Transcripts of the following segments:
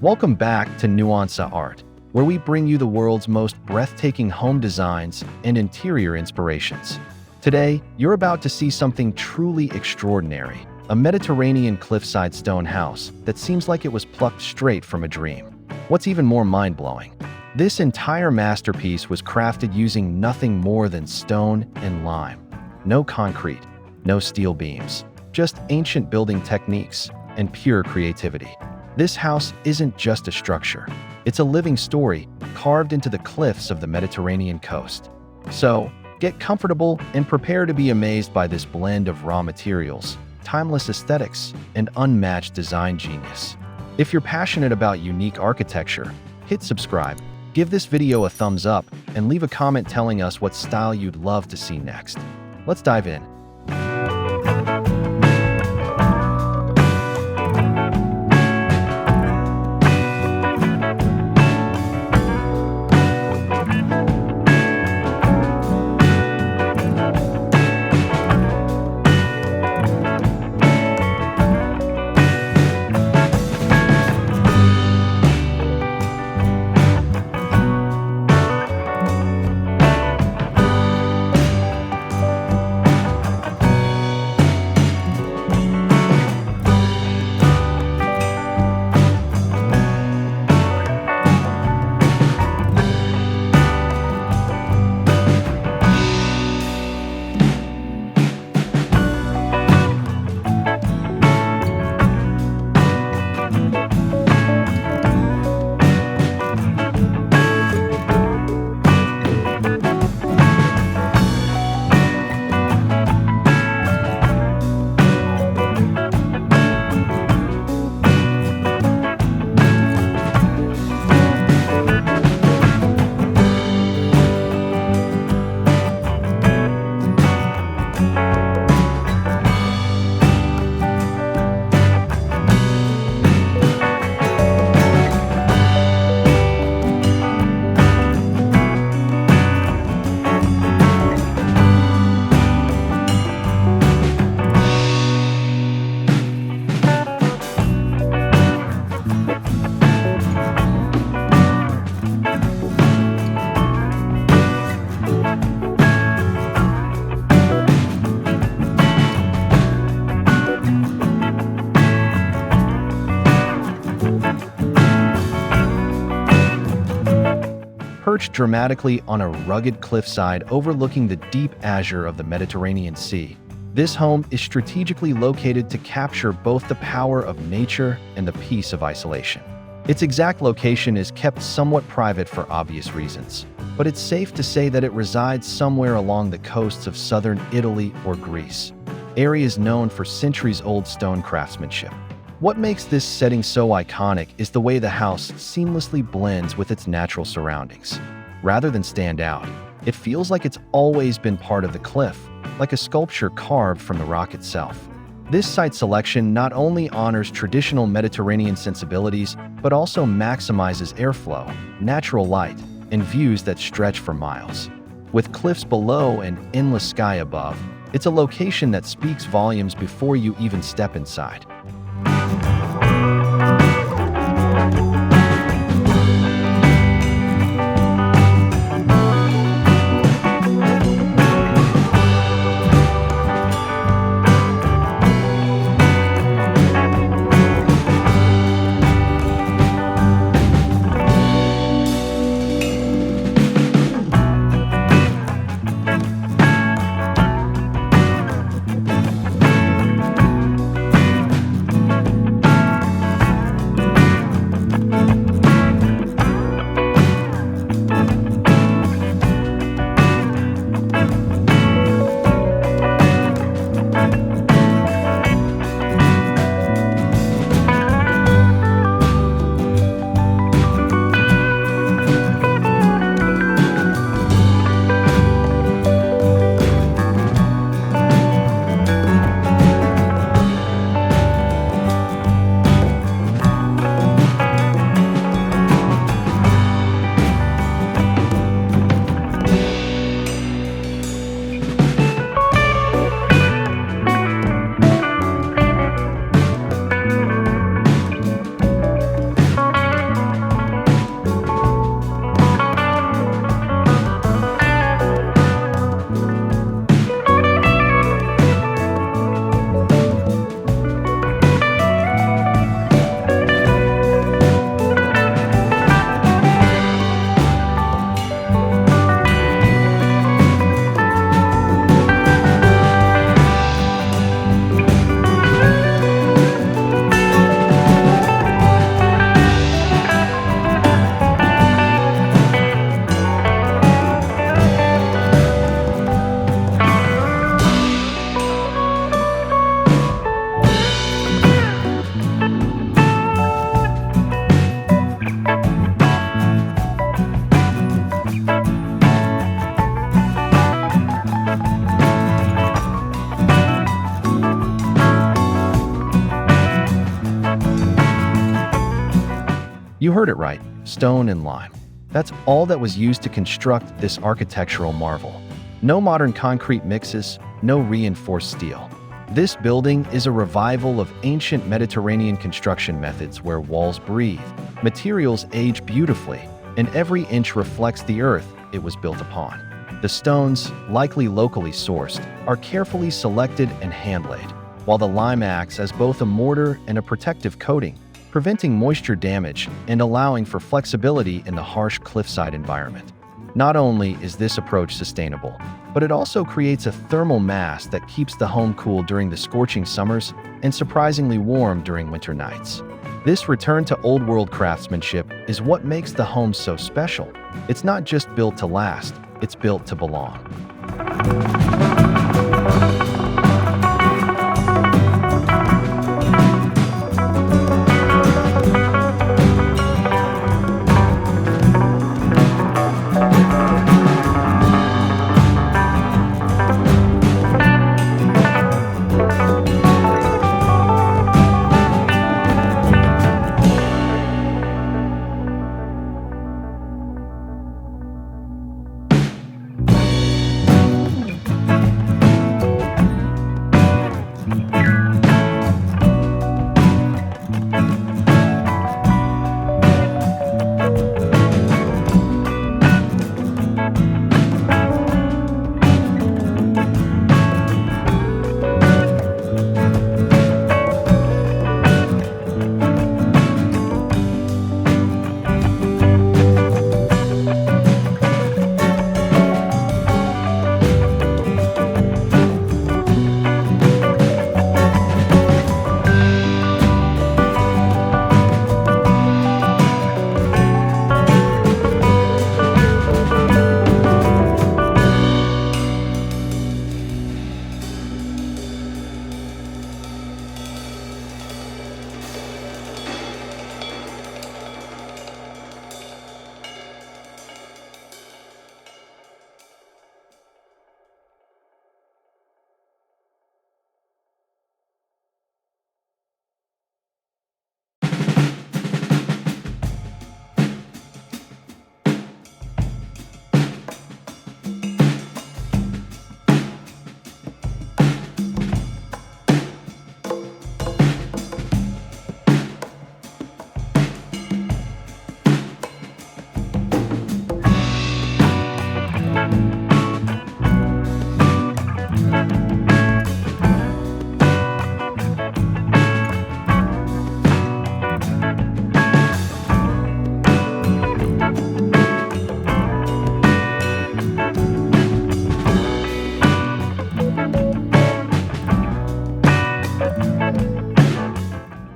Welcome back to Nuance Art, where we bring you the world's most breathtaking home designs and interior inspirations. Today, you're about to see something truly extraordinary, a Mediterranean cliffside stone house that seems like it was plucked straight from a dream. What's even more mind-blowing? This entire masterpiece was crafted using nothing more than stone and lime. No concrete, no steel beams, just ancient building techniques and pure creativity. This house isn't just a structure. It's a living story carved into the cliffs of the Mediterranean coast. So, get comfortable and prepare to be amazed by this blend of raw materials, timeless aesthetics, and unmatched design genius. If you're passionate about unique architecture, hit subscribe, give this video a thumbs up, and leave a comment telling us what style you'd love to see next. Let's dive in. Perched dramatically on a rugged cliffside overlooking the deep azure of the Mediterranean Sea, this home is strategically located to capture both the power of nature and the peace of isolation. Its exact location is kept somewhat private for obvious reasons, but it's safe to say that it resides somewhere along the coasts of southern Italy or Greece, areas known for centuries-old stone craftsmanship. What makes this setting so iconic is the way the house seamlessly blends with its natural surroundings. Rather than stand out, it feels like it's always been part of the cliff, like a sculpture carved from the rock itself. This site selection not only honors traditional Mediterranean sensibilities, but also maximizes airflow, natural light, and views that stretch for miles. With cliffs below and endless sky above, it's a location that speaks volumes before you even step inside. You heard it right, stone and lime. That's all that was used to construct this architectural marvel. No modern concrete mixes, no reinforced steel. This building is a revival of ancient Mediterranean construction methods where walls breathe, materials age beautifully, and every inch reflects the earth it was built upon. The stones, likely locally sourced, are carefully selected and hand-laid, while the lime acts as both a mortar and a protective coating, preventing moisture damage and allowing for flexibility in the harsh cliffside environment. Not only is this approach sustainable, but it also creates a thermal mass that keeps the home cool during the scorching summers and surprisingly warm during winter nights. This return to old-world craftsmanship is what makes the home so special. It's not just built to last, it's built to belong.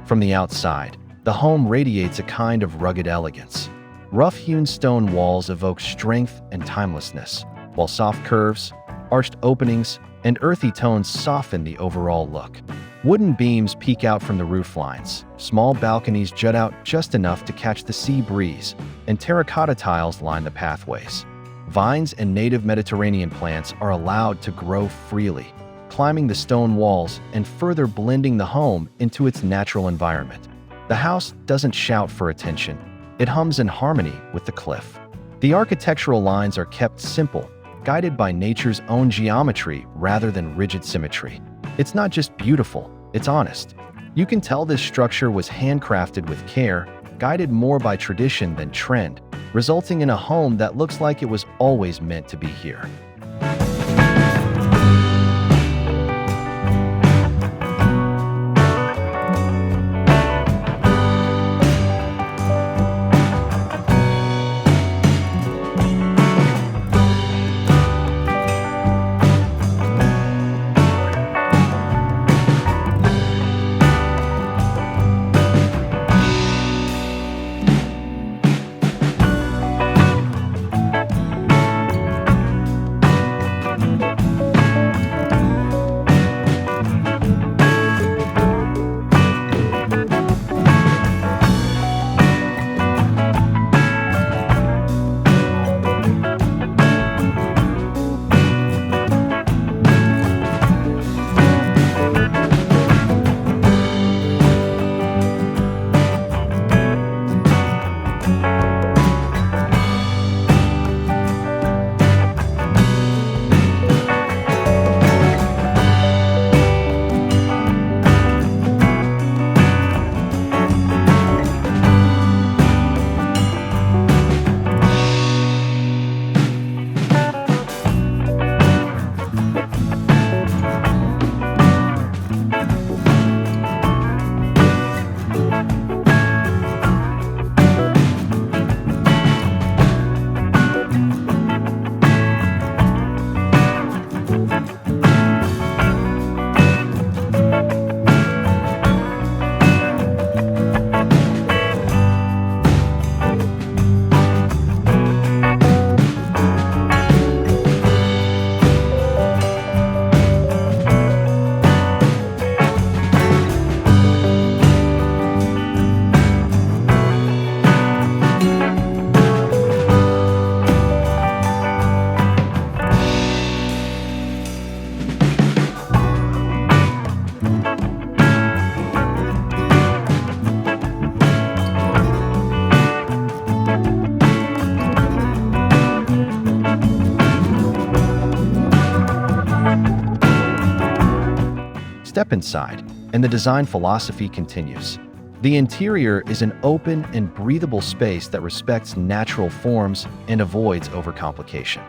From the outside, the home radiates a kind of rugged elegance. Rough-hewn stone walls evoke strength and timelessness, while soft curves, arched openings, and earthy tones soften the overall look. Wooden beams peek out from the roof lines, small balconies jut out just enough to catch the sea breeze, and terracotta tiles line the pathways. Vines and native Mediterranean plants are allowed to grow freely, climbing the stone walls and further blending the home into its natural environment. The house doesn't shout for attention. It hums in harmony with the cliff. The architectural lines are kept simple, guided by nature's own geometry rather than rigid symmetry. It's not just beautiful, it's honest. You can tell this structure was handcrafted with care, guided more by tradition than trend, resulting in a home that looks like it was always meant to be here. Step inside, and the design philosophy continues. The interior is an open and breathable space that respects natural forms and avoids overcomplication.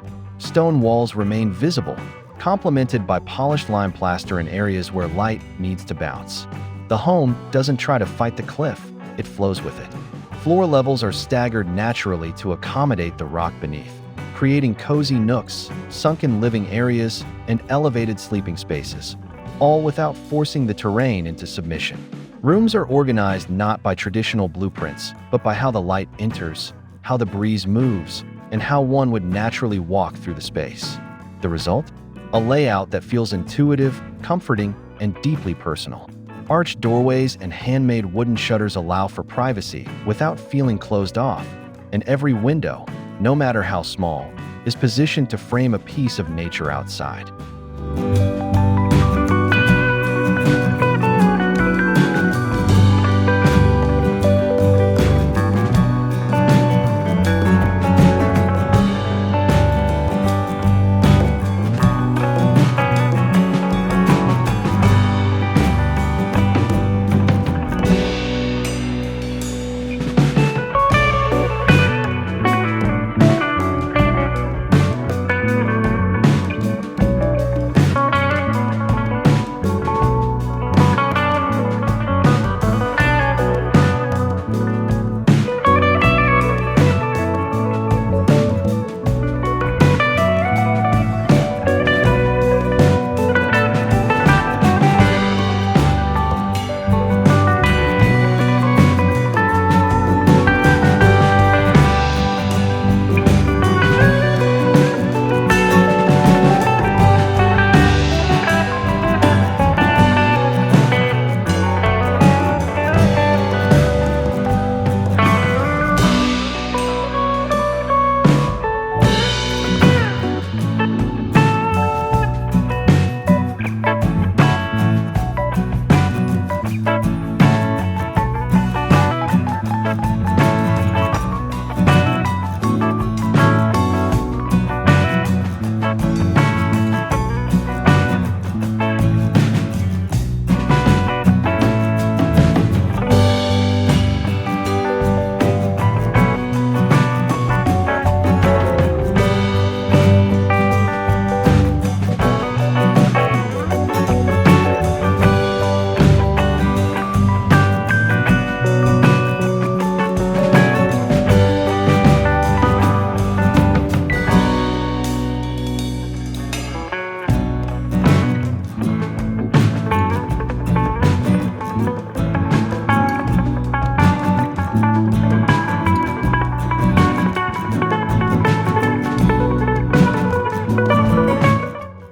Stone walls remain visible, complemented by polished lime plaster in areas where light needs to bounce. The home doesn't try to fight the cliff, it flows with it. Floor levels are staggered naturally to accommodate the rock beneath, creating cozy nooks, sunken living areas, and elevated sleeping spaces, all without forcing the terrain into submission. Rooms are organized not by traditional blueprints, but by how the light enters, how the breeze moves, and how one would naturally walk through the space. The result? A layout that feels intuitive, comforting, and deeply personal. Arched doorways and handmade wooden shutters allow for privacy without feeling closed off, and every window, no matter how small, is positioned to frame a piece of nature outside.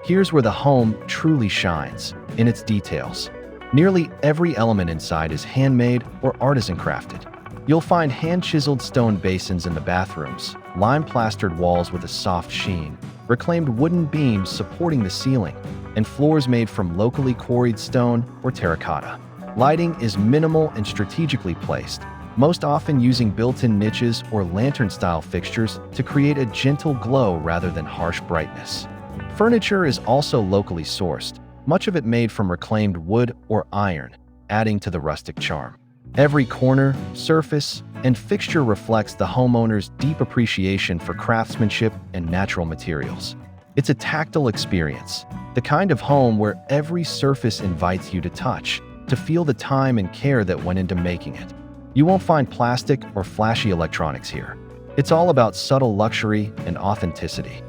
Here's where the home truly shines, in its details. Nearly every element inside is handmade or artisan crafted. You'll find hand-chiseled stone basins in the bathrooms, lime-plastered walls with a soft sheen, reclaimed wooden beams supporting the ceiling, and floors made from locally quarried stone or terracotta. Lighting is minimal and strategically placed, most often using built-in niches or lantern-style fixtures to create a gentle glow rather than harsh brightness. Furniture is also locally sourced, much of it made from reclaimed wood or iron, adding to the rustic charm. Every corner, surface, and fixture reflects the homeowner's deep appreciation for craftsmanship and natural materials. It's a tactile experience, the kind of home where every surface invites you to touch, to feel the time and care that went into making it. You won't find plastic or flashy electronics here. It's all about subtle luxury and authenticity.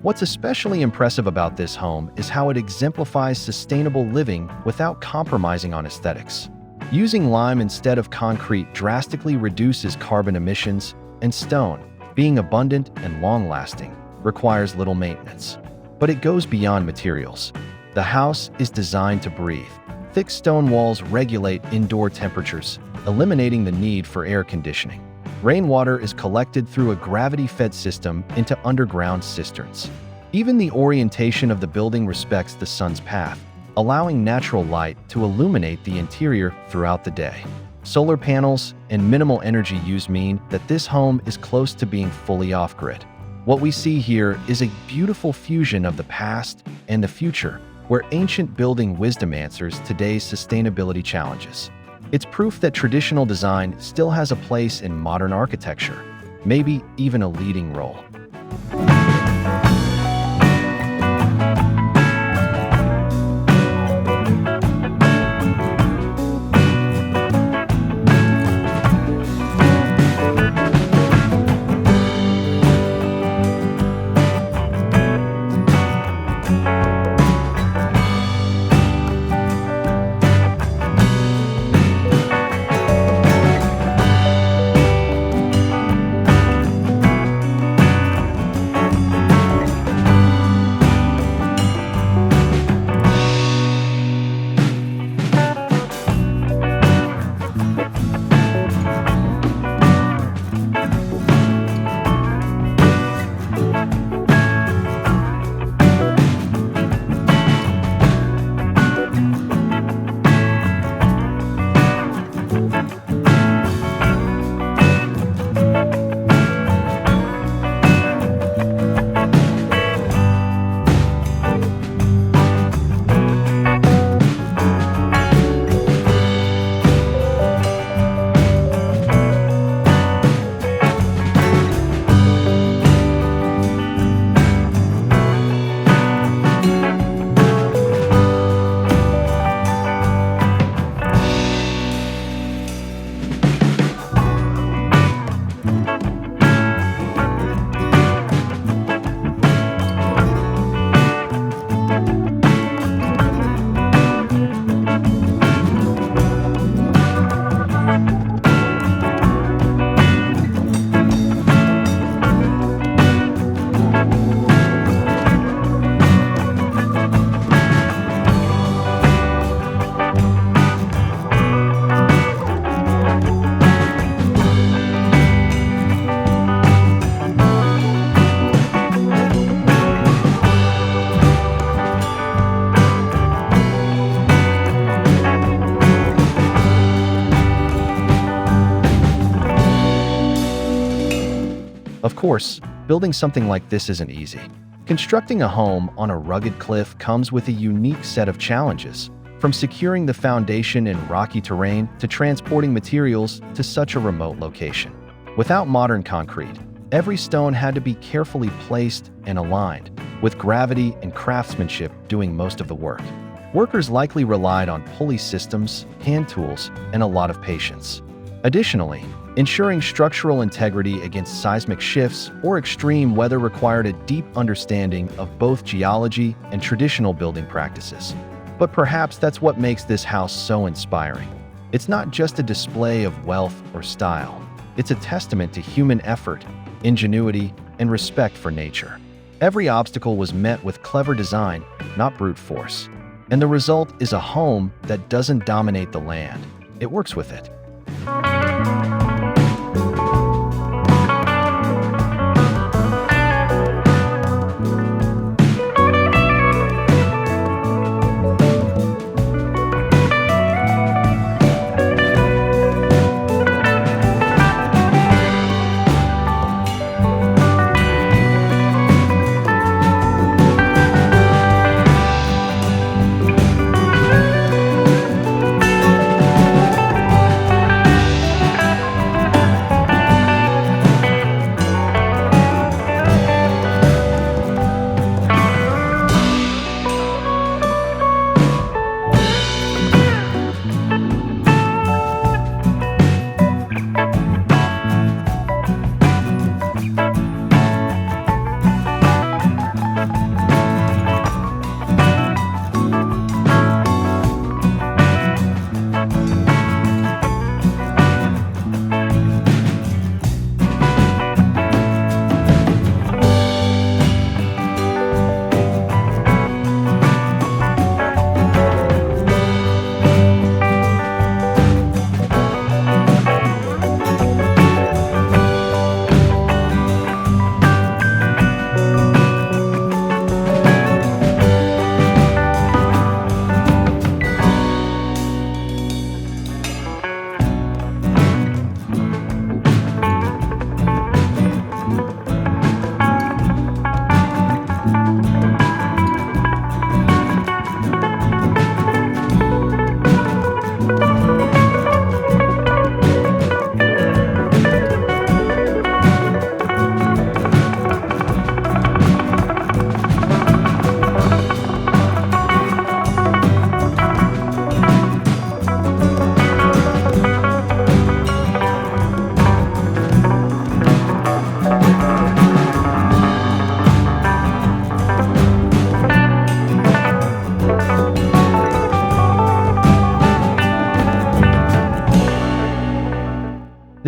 What's especially impressive about this home is how it exemplifies sustainable living without compromising on aesthetics. Using lime instead of concrete drastically reduces carbon emissions, and stone, being abundant and long-lasting, requires little maintenance. But it goes beyond materials. The house is designed to breathe. Thick stone walls regulate indoor temperatures, eliminating the need for air conditioning. Rainwater is collected through a gravity-fed system into underground cisterns. Even the orientation of the building respects the sun's path, allowing natural light to illuminate the interior throughout the day. Solar panels and minimal energy use mean that this home is close to being fully off-grid. What we see here is a beautiful fusion of the past and the future, where ancient building wisdom answers today's sustainability challenges. It's proof that traditional design still has a place in modern architecture, maybe even a leading role. Of course, building something like this isn't easy. Constructing a home on a rugged cliff comes with a unique set of challenges, from securing the foundation in rocky terrain to transporting materials to such a remote location. Without modern concrete, every stone had to be carefully placed and aligned, with gravity and craftsmanship doing most of the work. Workers likely relied on pulley systems, hand tools, and a lot of patience. Additionally, ensuring structural integrity against seismic shifts or extreme weather required a deep understanding of both geology and traditional building practices. But perhaps that's what makes this house so inspiring. It's not just a display of wealth or style. It's a testament to human effort, ingenuity, and respect for nature. Every obstacle was met with clever design, not brute force. And the result is a home that doesn't dominate the land. It works with it.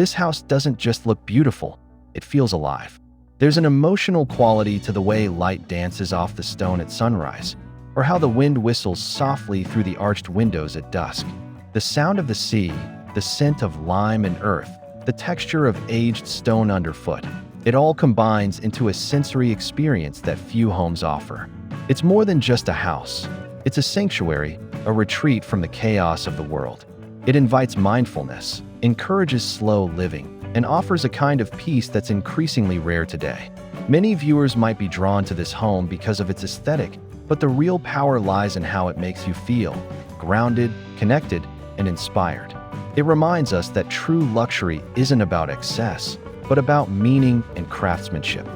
This house doesn't just look beautiful, it feels alive. There's an emotional quality to the way light dances off the stone at sunrise, or how the wind whistles softly through the arched windows at dusk. The sound of the sea, the scent of lime and earth, the texture of aged stone underfoot, it all combines into a sensory experience that few homes offer. It's more than just a house. It's a sanctuary, a retreat from the chaos of the world. It invites mindfulness, encourages slow living, and offers a kind of peace that's increasingly rare today. Many viewers might be drawn to this home because of its aesthetic, but the real power lies in how it makes you feel grounded, connected, and inspired. It reminds us that true luxury isn't about excess, but about meaning and craftsmanship.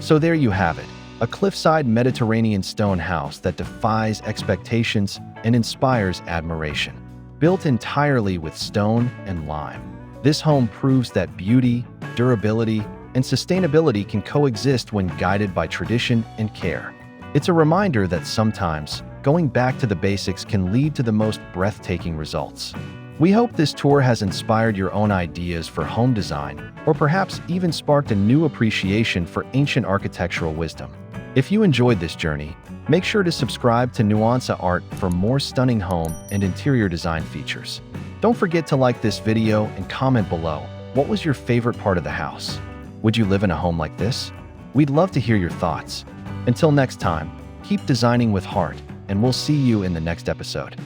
So there you have it, a cliffside Mediterranean stone house that defies expectations and inspires admiration. Built entirely with stone and lime, this home proves that beauty, durability, and sustainability can coexist when guided by tradition and care. It's a reminder that sometimes going back to the basics can lead to the most breathtaking results. We hope this tour has inspired your own ideas for home design, or perhaps even sparked a new appreciation for ancient architectural wisdom. If you enjoyed this journey, make sure to subscribe to Nuansa Art for more stunning home and interior design features. Don't forget to like this video and comment below. What was your favorite part of the house? Would you live in a home like this? We'd love to hear your thoughts. Until next time, keep designing with heart, and we'll see you in the next episode.